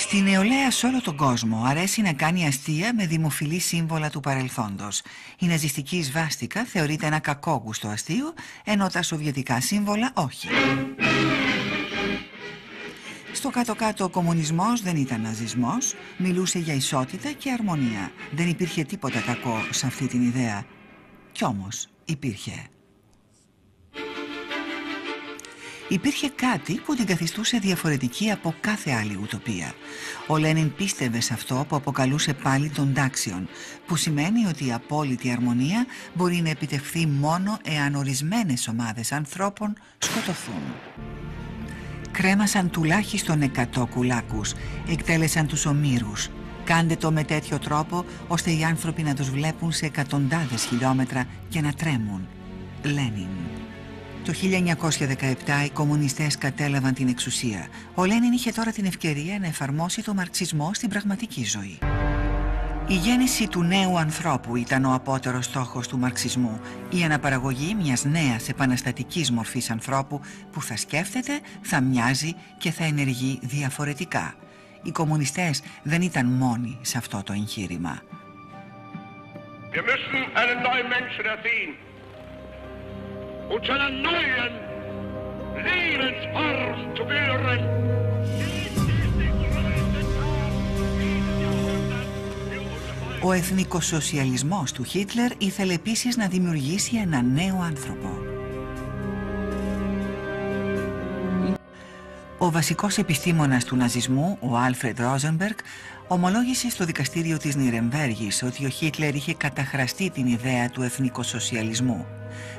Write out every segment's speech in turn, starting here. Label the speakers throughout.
Speaker 1: Στη νεολαία σε όλο τον κόσμο αρέσει να κάνει αστεία με δημοφιλή σύμβολα του παρελθόντος. Η ναζιστική σβάστικα θεωρείται ένα κακόγουστο αστείο, ενώ τα σοβιετικά σύμβολα όχι. Στο κάτω-κάτω ο κομμουνισμός δεν ήταν ναζισμός, μιλούσε για ισότητα και αρμονία. Δεν υπήρχε τίποτα κακό σε αυτή την ιδέα. Κι όμως υπήρχε. Υπήρχε κάτι που την καθιστούσε διαφορετική από κάθε άλλη ουτοπία. Ο Λένιν πίστευε σε αυτό που αποκαλούσε πάλι τον τάξιον, που σημαίνει ότι η απόλυτη αρμονία μπορεί να επιτευχθεί μόνο εάν ορισμένες ομάδες ανθρώπων σκοτωθούν. Κρέμασαν τουλάχιστον 100 κουλάκους, εκτέλεσαν τους ομήρους. Κάντε το με τέτοιο τρόπο ώστε οι άνθρωποι να τους βλέπουν σε εκατοντάδες χιλιόμετρα και να τρέμουν. Λένιν. Το 1917 οι κομμουνιστές κατέλαβαν την εξουσία. Ο Λένιν είχε τώρα την ευκαιρία να εφαρμόσει το μαρξισμό στην πραγματική ζωή. Η γέννηση του νέου ανθρώπου ήταν ο απότερος στόχος του μαρξισμού, η αναπαραγωγή μιας νέας επαναστατικής μορφής ανθρώπου που θα σκέφτεται, θα μοιάζει και θα ενεργεί διαφορετικά. Οι κομμουνιστές δεν ήταν μόνοι σε αυτό το εγχείρημα.
Speaker 2: Wir müssen einen neuen Menschen erziehen und zu einer neuen Lebensform zu führen.
Speaker 1: Ο εθνικοσοσιαλισμός του Χίτλερ ήθελε επίσης να δημιουργήσει ένα νέο άνθρωπο. Ο βασικός επιστήμονας του ναζισμού, ο Άλφρεντ Ρόζενμπεργκ, ομολόγησε στο δικαστήριο της Νιρεμβέργης ότι ο Χίτλερ είχε καταχραστεί την ιδέα του εθνικοσοσιαλισμού.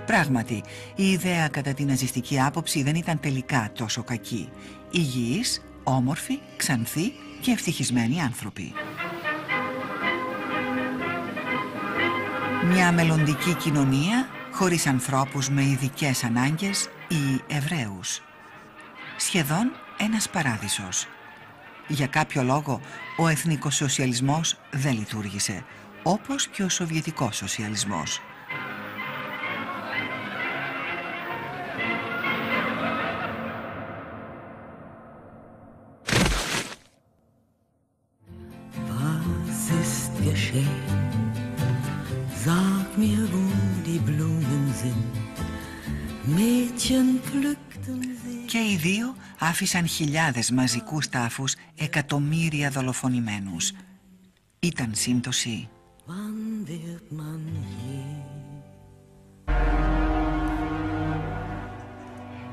Speaker 1: Πράγματι, η ιδέα κατά την ναζιστική άποψη δεν ήταν τελικά τόσο κακή. Υγιείς, όμορφοι, ξανθοί και ευτυχισμένοι άνθρωποι. Μια μελλοντική κοινωνία χωρίς ανθρώπους με ειδικές ανάγκες ή Εβραίους. Σχεδόν ένας παράδεισος. Για κάποιο λόγο ο εθνικοσοσιαλισμός δεν λειτουργήσε, όπως και ο σοβιετικός σοσιαλισμός.
Speaker 3: Sag mir, wo die Blumen sind. Mädchen pflückten sie.
Speaker 1: Και οι δύο άφησαν χιλιάδες μαζικούς τάφους, εκατομμύρια δολοφονημένους. Ήταν σύμπτωση.
Speaker 3: Wann wird man je?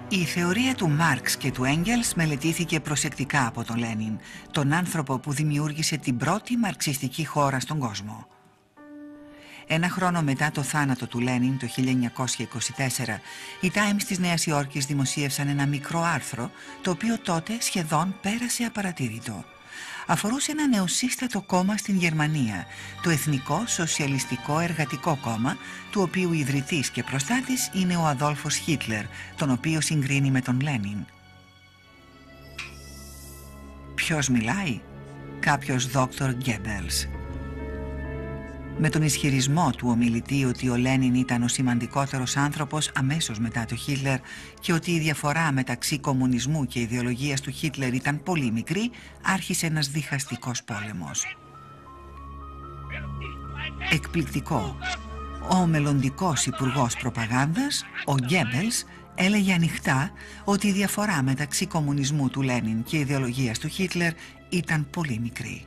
Speaker 1: Η θεωρία του Μάρξ και του Έγγελς μελετήθηκε προσεκτικά από τον Λένιν, τον άνθρωπο που δημιούργησε την πρώτη μαρξιστική χώρα στον κόσμο. Ένα χρόνο μετά το θάνατο του Λένιν, το 1924, οι Times της Νέας Υόρκης δημοσίευσαν ένα μικρό άρθρο, το οποίο τότε σχεδόν πέρασε απαρατήρητο. Αφορούσε ένα νεοσύστατο κόμμα στην Γερμανία, το Εθνικό Σοσιαλιστικό Εργατικό Κόμμα, του οποίου ιδρυτής και προστάτης είναι ο Αδόλφος Χίτλερ, τον οποίο συγκρίνει με τον Λένιν. Ποιος μιλάει? Κάποιος Δόκτωρ Γκέμπελς. Με τον ισχυρισμό του ομιλητή ότι ο Λένιν ήταν ο σημαντικότερος άνθρωπος αμέσως μετά το Χίτλερ και ότι η διαφορά μεταξύ κομμουνισμού και ιδεολογίας του Χίτλερ ήταν πολύ μικρή, άρχισε ένας διχαστικός πόλεμος. Εκπληκτικό. Ο μελλοντικός υπουργός προπαγάνδας, ο Γκέμπελς, έλεγε ανοιχτά ότι η διαφορά μεταξύ κομμουνισμού του Λένιν και ιδεολογίας του Χίτλερ ήταν πολύ μικρή.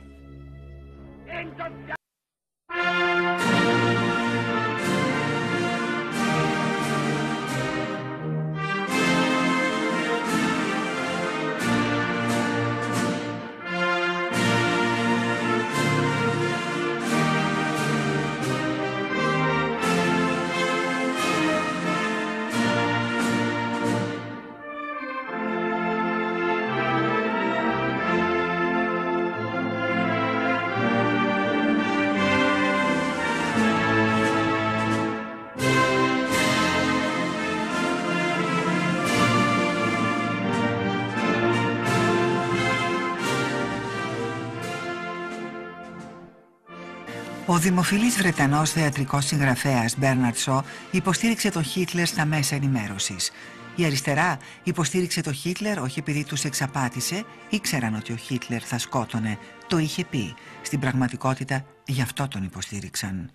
Speaker 1: Ο δημοφιλής Βρετανός θεατρικός συγγραφέας Μπέρναρντ Σο υποστήριξε τον Χίτλερ στα μέσα ενημέρωσης. Η αριστερά υποστήριξε το Χίτλερ όχι επειδή τους εξαπάτησε, ήξεραν ότι ο Χίτλερ θα σκότωνε, το είχε πει. Στην πραγματικότητα γι' αυτό τον υποστήριξαν.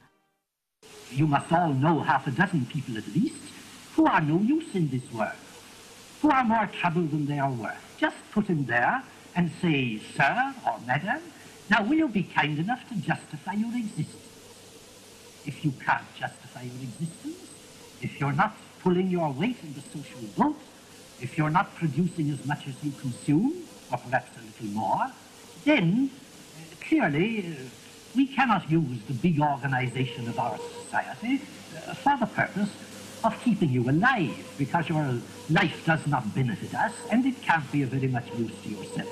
Speaker 4: You must all know half a dozen people at least who are no use in this world, who are more trouble than they are worth. Just put him there and say, sir or madam, now will you be kind enough to justify your existence? If you can't justify your existence, if you're not pulling your weight in the social vote, if you're not producing as much as you consume, or perhaps a little more, then clearly we cannot use the big organization of our society for the purpose of keeping you alive, because your life does not benefit us and it can't be of very much use to yourself.